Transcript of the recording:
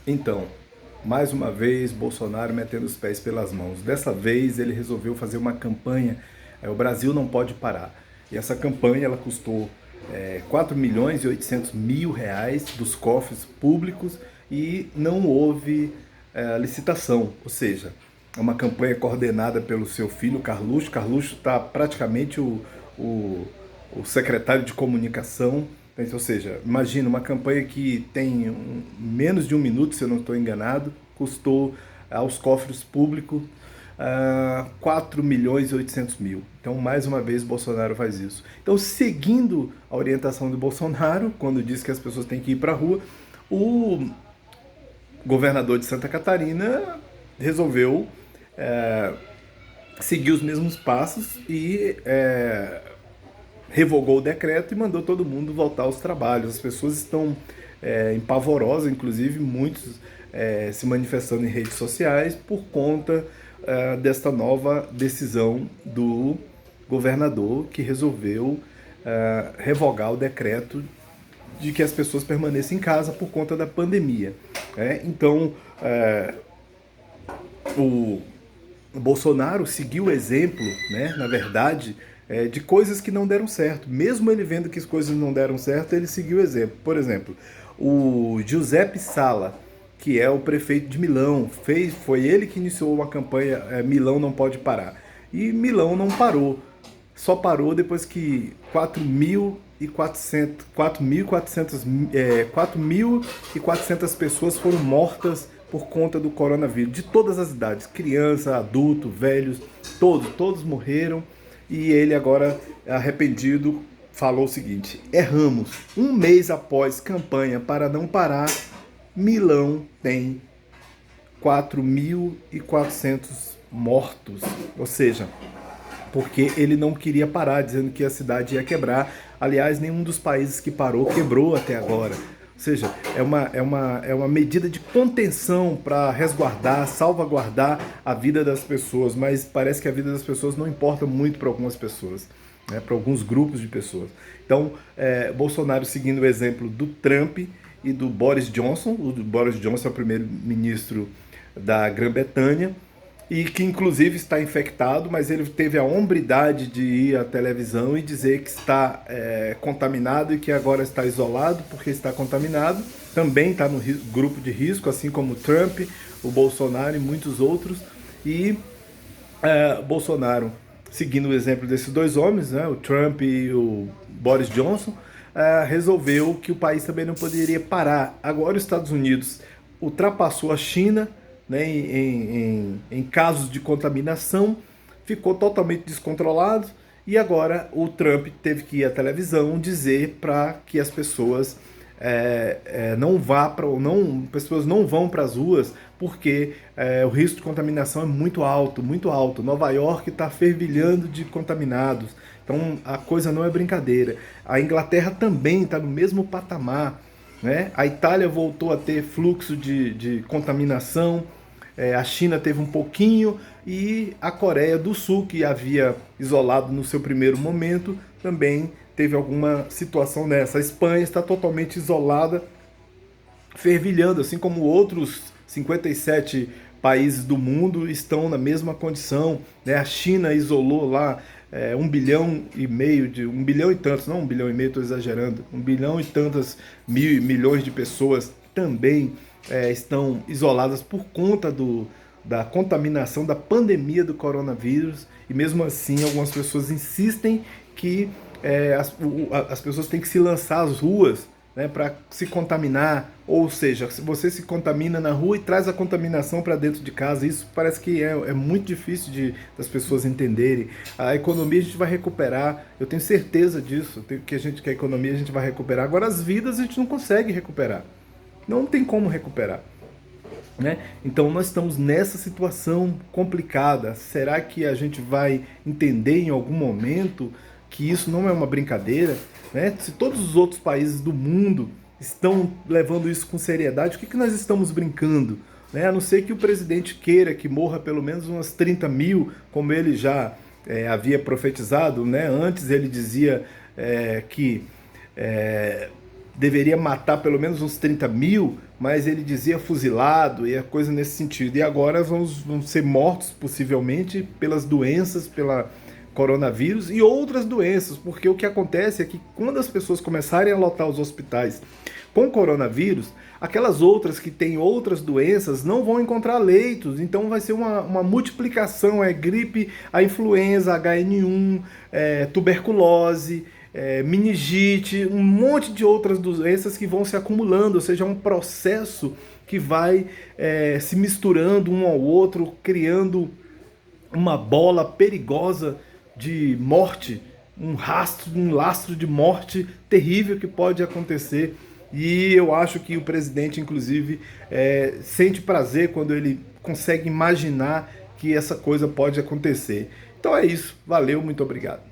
Então, mais uma vez, Bolsonaro metendo os pés pelas mãos. Dessa vez, ele resolveu fazer uma campanha, o Brasil não pode parar. E essa campanha, ela custou 4 milhões e 800 mil reais dos cofres públicos e não houve licitação. Ou seja, é uma campanha coordenada pelo seu filho, Carluxo. Carluxo está praticamente o, o secretário de comunicação. Ou seja, imagina uma campanha que tem menos de um minuto, se eu não estou enganado, custou aos cofres públicos 4 milhões e 800 mil. Então, mais uma vez, Bolsonaro faz isso. Então, seguindo a orientação do Bolsonaro, quando diz que as pessoas têm que ir para a rua, o governador de Santa Catarina resolveu seguir os mesmos passos e revogou o decreto e mandou todo mundo voltar aos trabalhos. As pessoas estão empavorosas, inclusive muitos se manifestando em redes sociais por conta desta nova decisão do governador que resolveu revogar o decreto de que as pessoas permaneçam em casa por conta da pandemia. Então, o Bolsonaro seguiu o exemplo, né, na verdade, de coisas que não deram certo. Mesmo ele vendo que as coisas não deram certo, ele seguiu o exemplo. Por exemplo, o Giuseppe Sala, que é o prefeito de Milão, foi ele que iniciou uma campanha Milão não pode parar. E Milão não parou. Só parou depois que 4.400 pessoas foram mortas por conta do coronavírus, de todas as idades, criança, adulto, velhos, todos morreram. E ele agora, arrependido, falou o seguinte: erramos. Um mês após campanha para não parar, Milão tem 4.400 mortos. Ou seja, porque ele não queria parar, dizendo que a cidade ia quebrar. Aliás, nenhum dos países que parou quebrou até agora. Ou seja, é uma medida de contenção para resguardar, salvaguardar a vida das pessoas, mas parece que a vida das pessoas não importa muito para algumas pessoas, né, para alguns grupos de pessoas. Então, Bolsonaro seguindo o exemplo do Trump e do Boris Johnson. O Boris Johnson é o primeiro-ministro da Grã-Bretanha, e que inclusive está infectado, mas ele teve a hombridade de ir à televisão e dizer que está contaminado e que agora está isolado porque está contaminado. Também está no grupo de risco, assim como o Trump, o Bolsonaro e muitos outros. E Bolsonaro, seguindo o exemplo desses dois homens, né, o Trump e o Boris Johnson, resolveu que o país também não poderia parar. Agora os Estados Unidos ultrapassou a China, né, em casos de contaminação, ficou totalmente descontrolado e agora o Trump teve que ir à televisão dizer para que as pessoas pessoas não vão para as ruas porque o risco de contaminação é muito alto, muito alto. Nova York está fervilhando de contaminados, então a coisa não é brincadeira. A Inglaterra também está no mesmo patamar, né? A Itália voltou a ter fluxo de contaminação. A China teve um pouquinho e a Coreia do Sul, que havia isolado no seu primeiro momento, também teve alguma situação nessa. A Espanha está totalmente isolada, fervilhando, assim como outros 57 países do mundo estão na mesma condição, né? A China isolou lá 1,5 bilhão de 1 bilhão e tantos, não 1,5 bilhão, estou exagerando, 1 bilhão e tantas milhões de pessoas também estão isoladas por conta da contaminação, da pandemia do coronavírus, e mesmo assim algumas pessoas insistem que as pessoas têm que se lançar às ruas, né, para se contaminar, ou seja, se você se contamina na rua e traz a contaminação para dentro de casa. Isso parece que é muito difícil das pessoas entenderem. A economia a gente vai recuperar, eu tenho certeza disso, que a economia a gente vai recuperar. Agora as vidas a gente não consegue recuperar, não tem como recuperar, né? Então nós estamos nessa situação complicada. Será que a gente vai entender em algum momento que isso não é uma brincadeira, né? Se todos os outros países do mundo estão levando isso com seriedade, o que nós estamos brincando, né? A não ser que o presidente queira que morra pelo menos umas 30 mil, como ele já havia profetizado, né? Antes ele dizia que deveria matar pelo menos uns 30 mil, mas ele dizia fuzilado e a coisa nesse sentido. E agora vão ser mortos, possivelmente, pelas doenças, pela coronavírus e outras doenças, porque o que acontece é que quando as pessoas começarem a lotar os hospitais com coronavírus, aquelas outras que têm outras doenças não vão encontrar leitos, então vai ser uma multiplicação, gripe, a influenza, HN1, tuberculose, meningite, um monte de outras doenças que vão se acumulando, ou seja, é um processo que vai se misturando um ao outro, criando uma bola perigosa de morte, um lastro de morte terrível que pode acontecer. E eu acho que o presidente, inclusive, sente prazer quando ele consegue imaginar que essa coisa pode acontecer. Então é isso. Valeu, muito obrigado.